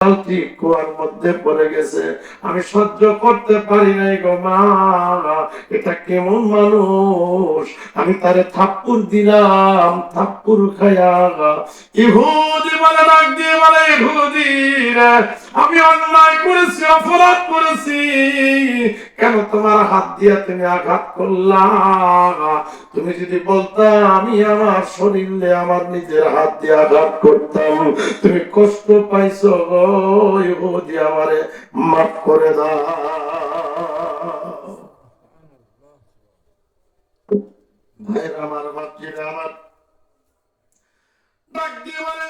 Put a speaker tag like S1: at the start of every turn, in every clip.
S1: কুয়ার মধ্যে পড়ে গেছে, আমি সহ্য করতে পারি নাই গো মা, এটা কেমন মানুষ। আমি তারে থাপ্পড় দিলাম, থাপ্পড় খায়া ইহুদি বলে ডাক দিয়ে বলে, ইহুদি রে, আমি অন্যায় করেছি, অপরাধ করেছি, কেন তোমার হাত দিয়া তুমি আঘাত করলা? তুমি যদি বলতা আমি আমার শরীরে আমার নিজের হাত দিয়ে আঘাত করতাম, তুমি কষ্ট পাইছো গো ইহুদি, আমারে মাফ করে দাও। ভাইরা আমার, বাচ্চারা আমার, ডাক দিয়ে বলে,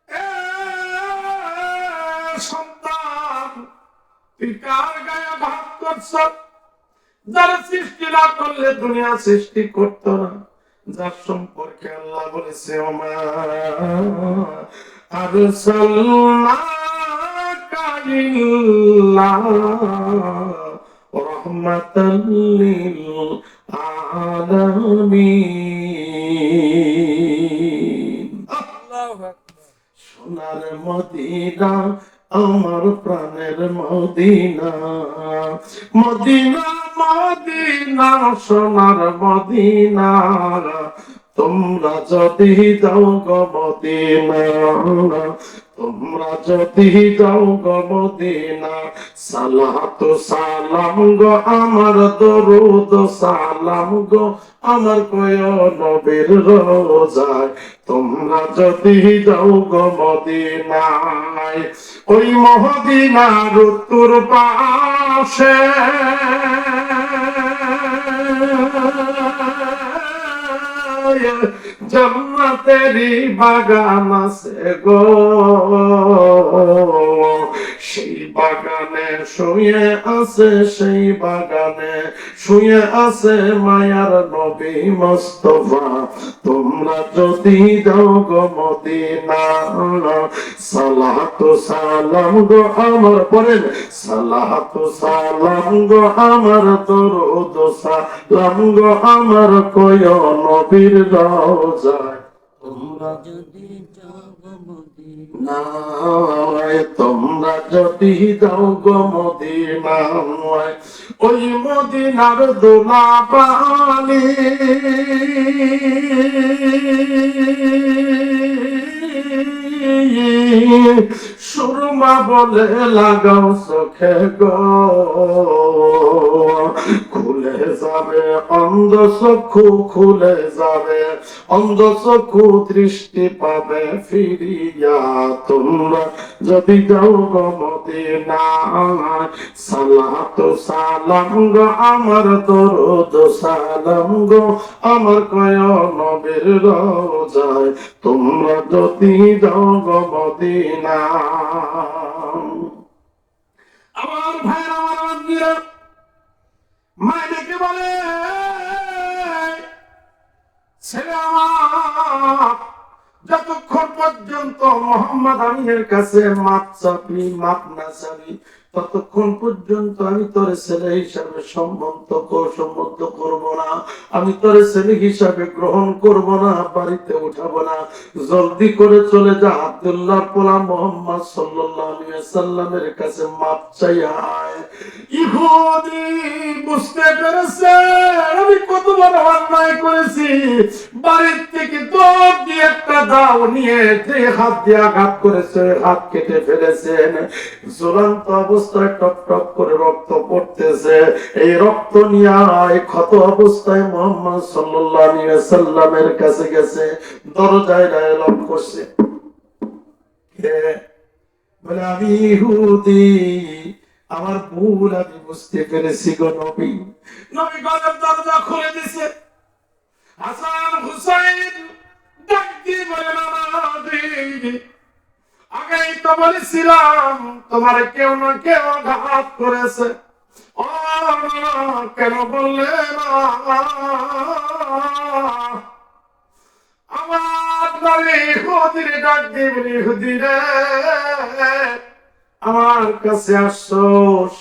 S1: এ সন্তান, তুই কার গায়ে ভাত করছ? যারা সৃষ্টি না করলে দুনিয়া সৃষ্টি করতো না, যার সম্পর্কে আল্লাহ বলেছে ওমা আরসালনাকা ইল্লা রাহমাতাল লিল আলামিন। আল্লাহু আকবার। সোনার মদিনা, আমার প্রাণের মদিনা, মদিনা মদিনা সোনার মদিনা, তোমরা যদি যাও গো মদিনা, তোমরা যদি যাও গো মদিনা, সালাতু সালাম গো আমার দরুদ সালাম গো আমার কয় নবীর রোজায়, তোমরা যদি যাও গো মদিনায়, ওই মদিনার উত্তর পাশে জান্নাতেরই বাগান আছে গো, সেই বাগানে শুয়ে আছে, সেই বাগানে শুয়ে আছে মায়ার নবী মুস্তাফা, তোমরা যদি যাও গো মদিনা, সালাতু সালাম গো আমার, পড়েন সালাতু সালাম গো আমার দরুদ সালাম গো আমার কয় নবীর রওজায়, তোমরা যদি যাও গো মদিনায়, তোমরা যদি যাও গো মদিনায়, ওই মদিনার দোলা পানি সুরমা বলে লাগাও চোখে গো, খুলে যাবে অন্ধ চক্ষু, খুলে যাবে অন্ধ চক্ষু, দৃষ্টি পাবে ফিরিয়া, তোমরা যদি যাও গো মদিনায়, সালাতু সালাম গো আমার দরুদ সালাম গো আমার কয় নবীর রওজায়, তোমরা যদি যাও গো মদিনায়। আমার ভাই, আমার বন্ধুরা, মায়েকে বলে, ছেলে আমার, যতক্ষণ পর্যন্ত মোহাম্মদ আমিনের কাছে মাপ চাপি, মাপ না চাবি, ততক্ষণ পর্যন্ত আমি তোর ছেলে হিসাবে সম্মত করব না, আমি তোর ছেলে হিসাবে গ্রহণ করব না, বাড়িতে উঠাবো না, জলদি করে চলে যা, আব্দুল্লাহ পোলা মোহাম্মদ সাল্লাল্লাহু আলাইহি ওয়াসাল্লামের কাছে মাপ চাইয়া আয়। ইহুদি বুঝতে পেরেছে আমি কত বড় অন্যায় করেছি, বাড়ির থেকে দৌড় দিয়ে একটা দাও নিয়ে যে হাত দিয়ে আঘাত করেছে হাত কেটে ফেলেছেন, ঝুলন্ত অবস্থায় টপ টপ করে রক্ত পড়তেছে, এই রক্ত নিয়ে ক্ষত অবস্থায় মুহাম্মদ সাল্লাল্লাহু আলাইহি ওয়াসাল্লামের কাছে গেছে, দরজায় লক করছে, বলে আমি ইহুদি, আমার ভুল আমি বুঝতে পেরেছি গো নবী। নবী ঘরের দরজা খুলে দিছে, হাসান হুসাইন ডাক দিয়ে বলে, আগেই তো বলেছিলাম তোমার কেউ না কেউ আঘাত করেছে, ও কেন বললে না? আমার নামে ইহুদিরে ডাক দিয়ে বলি, ইহুদি রে, আমার কাছে আসছোস,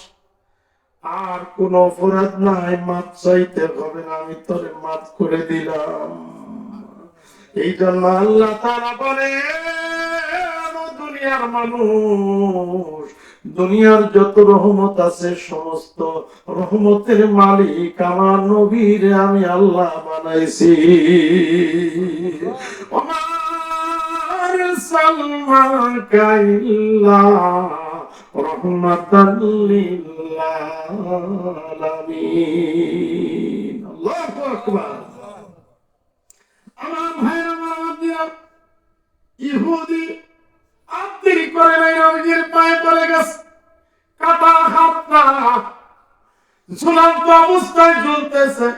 S1: আর কোন অপরাধ নাই, মাপ চাইতে হবে না, আমি তোরে মাফ করে দিলাম। এই জন্য আল্লাহ তাআলা বলে, দুনিয়ার মানুষ, দুনিয়ার যত রহমত আছে সমস্ত রহমতের মালিক আমার নবীর আমি আল্লাহ বানাইছি। ওমার সালমাকা ইল্লা রাহমাতাল লিল আলামিন। আল্লাহু আকবার। আমার ভাইরা, আমার দিয়া ইহুদি আত্মীয় করে নাই, নবীজির পায়ে পড়ে গেছে, কাটা হাতটা ঝুলন্ত অবস্থায় ঝুলতেছে।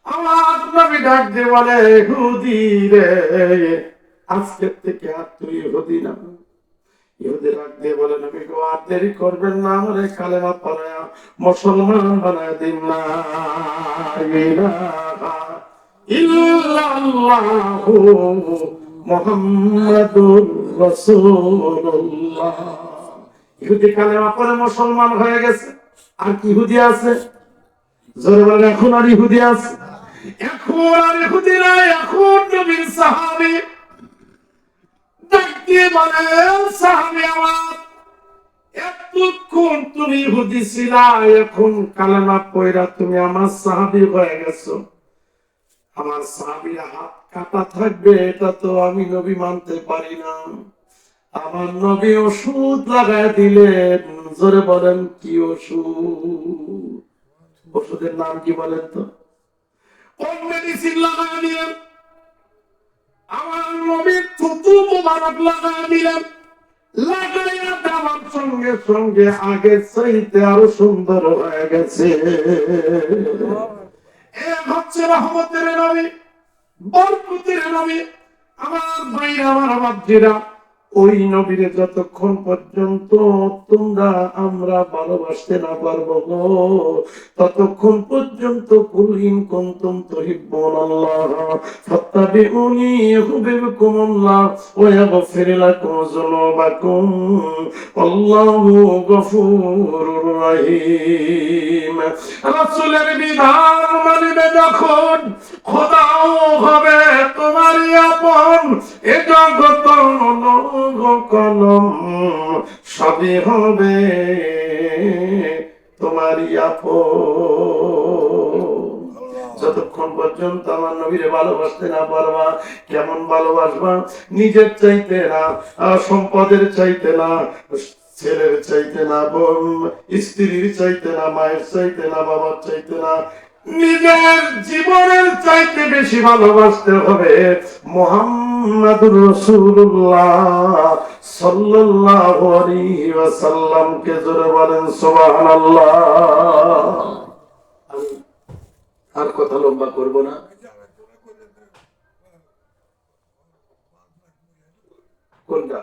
S1: আমার নবী ডাক দিয়ে বলে, ইহুদি রে, আজকের থেকে আর তুই ইহুদি না। ইহুদি ডাক দিয়ে বলে, নবী গো, আর দেরি করবেন না, আমারে কালেমা পড়ায়া মুসলমান বানায় দিন না। ইলাহা ইল্লাল্লাহু মুহাম্মাদুর রাসূলুল্লাহ। ইহুদি কালেমা পড়ে মুসলমান হয়ে গেছে। আর কি ইহুদি আছে? জোরে বলেন, এখন আর ইহুদি আছে? এখন আর ইহুদি নাই, এখন নবীর সাহাবী ডাক দিয়ে বলে, সাহাবী আমার, এতক্ষণ তুমি ইহুদি ছিলা, এখন কালেমা পড়া তুমি আমার সাহাবী হয়ে গেছো। আমার সাহাবীর হাত কাটা থাকবে এটা তো আমি নবী মানতে পারি না। আমার নবী ওষুধ লাগায় দিলেন। জোরে বলেন, কি ওষুধ? ওষুধের নাম কি বলেন তো? কোন মেডিসিন লাগায় দিলেন? আমার নবীর থুতু মোবারক লাগায় দিলেন। লাগাইয়া দেওয়ার সঙ্গে সঙ্গে আগের চাইতে আরো সুন্দর হয়ে গেছে। এ হচ্ছে রহমতের নবী, বরকতের নবী। আমার ভাইরা, আমার বাপজিরা, ওই নবীরে যতক্ষণ পর্যন্ত তোমরা আমরা ভালোবাসতে না পারবো গো, ততক্ষণ পর্যন্ত কুল ইন কুনতুম তুহিব্বুনাল্লাহ ফাত্তাবিউনি ইউহিব্বুকুমুল্লাহ ওয়া ইয়াগফির লাকুম যুনুবাকুম আল্লাহু গফুরুর রহিম। রাসূলের বিধান মানবে যখন, খোদাও হবে তোমারই আপন। এ জগৎ কলম সবই হবে তোমারই আপন। যতক্ষণ পর্যন্ত আমার নবীরে ভালোবাসতে না পারবা, কেমন ভালোবাসবা? নিজের চাইতে না, সম্পদের চাইতে না, ছেলের চাইতে না, স্ত্রীর চাইতে না, মায়ের চাইতে না, বাবার চাইতে না, নিজের জীবনের চাইতে বেশি ভালোবাসতে হবে মুহাম্মাদুর রাসূলুল্লাহ সাল্লাল্লাহু আলাইহি ওয়াসাল্লামকে। জোরে বলেন সুবহানাল্লাহ। আমি আর কথা লম্বা করব না। কোনটা?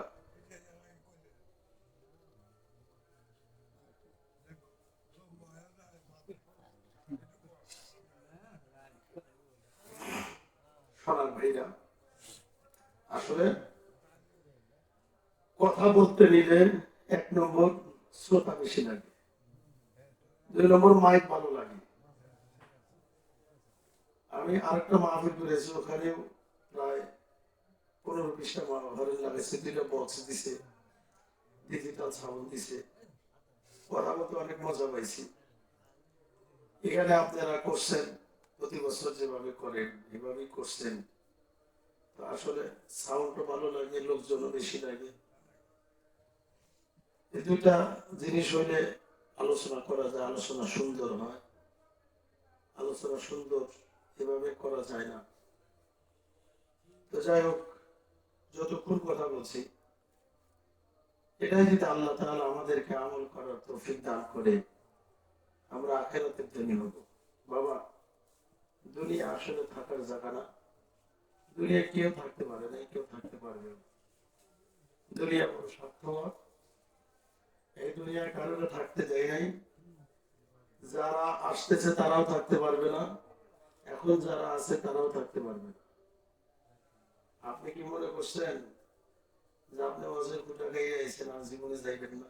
S1: শোনার ভাইরা, আসলে কথা বলতে নিলে 1 নম্বর শ্রোতা বেশি লাগে, 2 নম্বর মাইক ভালো লাগে। আমি আরেকটা মাহফিল করেছি, ওখানে প্রায় 15-20টা ঘরের লাগাইছে, 2টা বক্স দিছে, ডিজিটাল সাউন্ড দিছে, কথা বলতে অনেক মজা পাইছি। এখানে আপনারা করছেন, প্রতি বছর যেভাবে করেন এভাবেই করছেন। আসলে সাউন্ডও ভালো লাগে, লোকজনও বেশি লাগে। এই 2টা জিনিস হইলে আলোচনা করা যায়, আলোচনা সুন্দর হয়। আলোচনা সুন্দর এভাবে করা যায় না। তো যাই হোক, যতক্ষণ কথা বলছি, এটাই যদি আল্লাহ তাআলা আমাদেরকে আমল করার তৌফিক দান করে, আমরা আখিরাতের ধনী হব। বাবা, দুনিয়া আসলে থাকার জায়গা না। দুনিয়া কেউ থাকতে পারে না, কেউ থাকতে পারবে না। দুনিয়া বড় স্বার্থপর। এই দুনিয়ার কারণে থাকতে দেয় নাই। যারা আসতেছে তারাও থাকতে পারবে না, এখন যারা আছে তারাও থাকতে পারবে না। আপনি কি মনে করছেন যে আপনি অজের কুটা গাইয়ে আইছেন আর জীবনে যাইবেন না?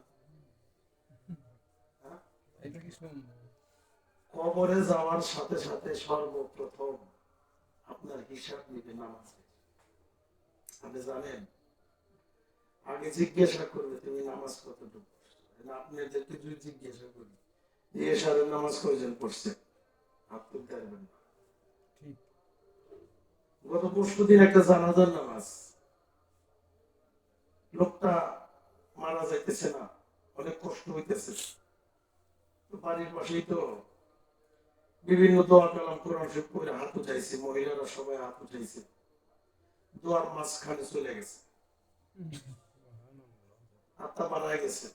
S1: কবরে যাওয়ার সাথে সাথে সর্বপ্রথম আপনার হিসাব নিবে নামাজ। আপনি জানেন, আগে জিজ্ঞাসা করবে তুমি নামাজ কতটুকু, আপনাদেরকে যদি জিজ্ঞাসা করি এশারের নামাজ কয়জন পড়ছে, হাত তুলতে পারবেন না। গত পরশুদিন একটা জানাজার নামাজ, লোকটা মারা যাইতেছে না, অনেক কষ্ট হইতেছে, বাড়ির পাশেই তো বিভিন্ন দোয়া কালাম কোরআন শরীফ পড়ে হাত উঠাইছে, মহিলারা সবাই হাত উঠাইছে, দোয়ার মাঝখানে চলে গেছে, আত্মা বানায় গেছে।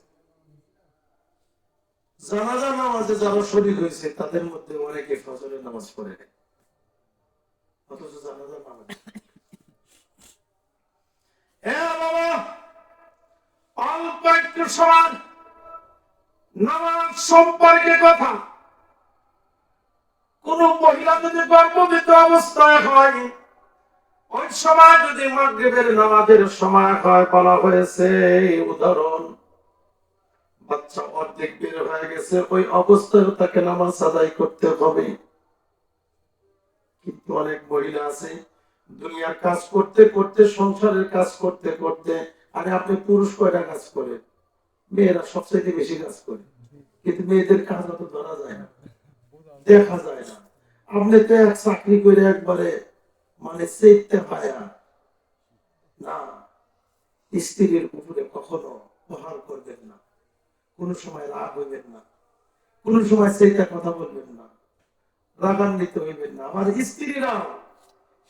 S1: জানাজা নামাজে যারা শরীর হয়েছে তাদের মধ্যে অনেকে ফজরের নামাজ পড়ে নেয়, অথচ জানাজা নামাজ। বাবা, অল্প একটু সময় নামাজ সম্পর্কে কথা। কোন মহিলা যদি গর্ভবতী অবস্থায় হয়, ওই সময় যদি মাগরিবের নামাজের সময় হয়, বলা হয়েছে উদাহরণ বাচ্চা অর্ধেক বের হয়ে গেছে, ওই অবস্থায় তাকে নামাজ আদায় করতে হবে। কিন্তু অনেক মহিলা আছে দুনিয়ার কাজ করতে করতে, সংসারের কাজ করতে করতে, আরে আপনি পুরুষ কয়টা কাজ করেন, মেয়েরা সবচেয়ে বেশি কাজ করে, কিন্তু মেয়েদের কাজ অত ধরা যায় না, দেখা যায় না। আপনি তো এক চাকরি করে একবারে মানে চেতে পায়া না, স্ত্রীর উপরে কখনো প্রহার করবেন না, কোন সময় রাগ হইবেন না, কোন সময় সেইটা কথা বলবেন না, রাগান্বিত হইবেন না। আমার স্ত্রীরা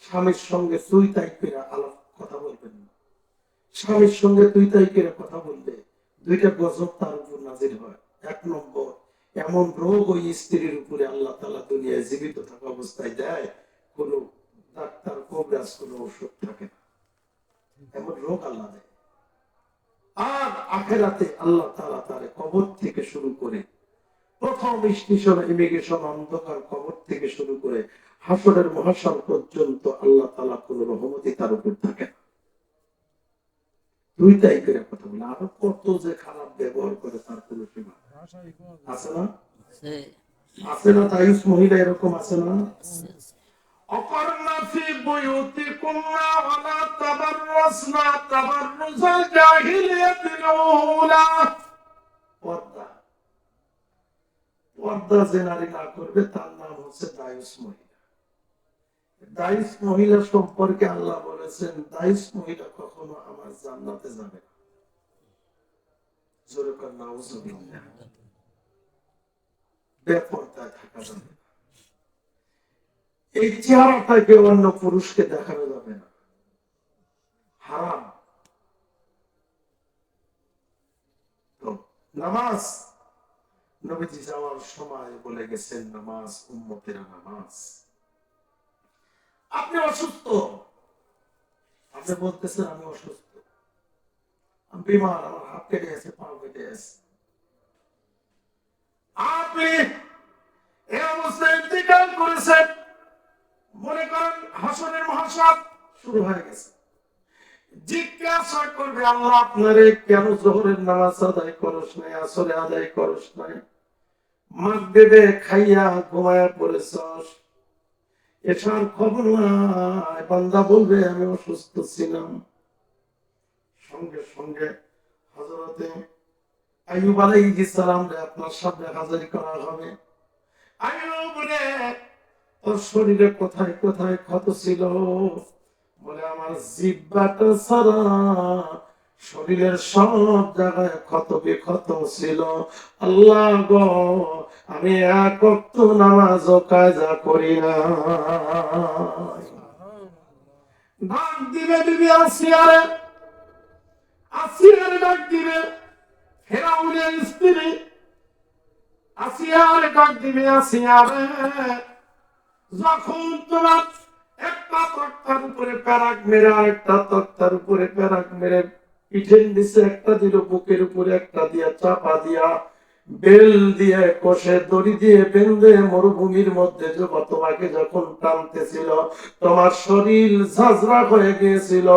S1: স্বামীর সঙ্গে তুই তাই করে আলাপ কথা বলবেন না, স্বামীর সঙ্গে তুই তাই করে কথা বলবে, দুইটা গজব তার উপর নাজির হয়। এক নম্বর, এমন রোগ ওই স্ত্রীর উপরে আল্লাহ তাআলা দুনিয়ায় জীবিত থাকা অবস্থায় দেয়, কোন ডাক্তার কবিরাজ কোন ওষুধ থাকে না, এমন রোগ আল্লাহ দেয়। আর আখেরাতে আল্লাহ তাআলা তার কবর থেকে শুরু করে প্রথম স্টেশন ইমিগ্রেশন অন্ধকার কবর থেকে শুরু করে হাসরের মহাশাল পর্যন্ত আল্লাহ তাআলা কোন রহমতি তার উপর থাকে না। দুই তাই করে কথা বলে, আরো কত যে খারাপ ব্যবহার করে তার কোন সীমা আছে না? আছে না? তাইস মহিলা এরকম আছে না? অকর্ণা ফি বুয়ুতিকুন্না ওয়ালা তাবাররাসনা তাবাররুজাল জাহিলিয়াতিল উলা। পর্দা, পর্দা যে নারী না করবে তার নাম হচ্ছে দায়ুস মহিলা। দায়ুস মহিলা সম্পর্কে আল্লাহ বলেছেন, দায়ুস মহিলা কখনো আমার জান্নাতে যাবে না। জোরে কর নাউজুবিল্লাহ। বেপরদায় থাকা যাবে না, এই চেহারাটাকে অন্য পুরুষকে দেখানো যাবে না, হারাম। তো নামাজ নবীজি যাওয়ার সময় বলে গেছেন, নামাজ উম্মতের নামাজ। আপনি অসুস্থ, আপনি বলতেছেন আমি অসুস্থ, আমি বিমার, আমার হাত কেটে গেছে, পা কেটে গেছে, আপনি এই অবস্থায় ইন্তেকাল করেছেন, মনে করেন হাসরের মহাসাব শুরু হয়ে গেছে, জিজ্ঞাসা করবে আল্লাহ আপনারে কেন জোহরের নামাজ আদায় করস নাই, আসরে আদায় করস নাই, মাগরিবে খাইয়া ঘুমায়া পড়েছস, এসার খবর নাই। বান্দা বলবে আমি অসুস্থ ছিলাম। সঙ্গে সঙ্গে হযরতে আইয়ুব আলাইহিস সালাম রে আপনার সামনে হাজির করা হবে। আইয়ুব রে, তোর শরীরে কোথায় কোথায় ক্ষত ছিল? বলে আমার জিহ্বাটা ছাড়া শরীরের সব জায়গায় ক্ষত বিক্ষত ছিল। আল্লাহ গো, আমি এক ওয়াক্ত নামাজও কাজা করি না। ডাক দিবে বিবি আসিয়ারে, আসিয়ারে ডাক দিবে ফেরাউনের স্ত্রী, আসিয়ারে ডাক দিবে, আসিয়ারে যখন তোমার একটা তক্তার উপরে প্যারাক মেরে আরেকটা তক্তার উপরে প্যারাক মেরে পিঠের নিচে একটা দিল, বুকের উপরে একটা দিয়া চাপা দিয়া বেল দিয়ে কষে দড়ি দিয়ে বেঁধে মরুভূমির মধ্যে তোমাকে যখন টানতেছিল, তোমার শরীর ঝাঁঝরা হয়ে গিয়েছিল,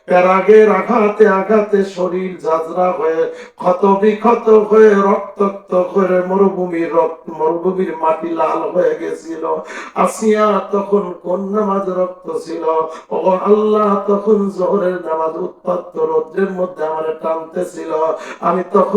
S1: প্যারাগের আঘাতে আঘাতে শরীর ঝাঁঝরা হয়ে ক্ষত বিক্ষত হয়ে রক্তাক্ত করে মরুভূমির মাটি লাল হয়ে গেছিল। আসিয়া তখন কোন নামাজ রক্ত ছিল? ও আল্লাহ, তখন জোহরের নামাজ উত্তপ্ত রৌদ্রের মধ্যে আমার টানতেছিল, আমি তখন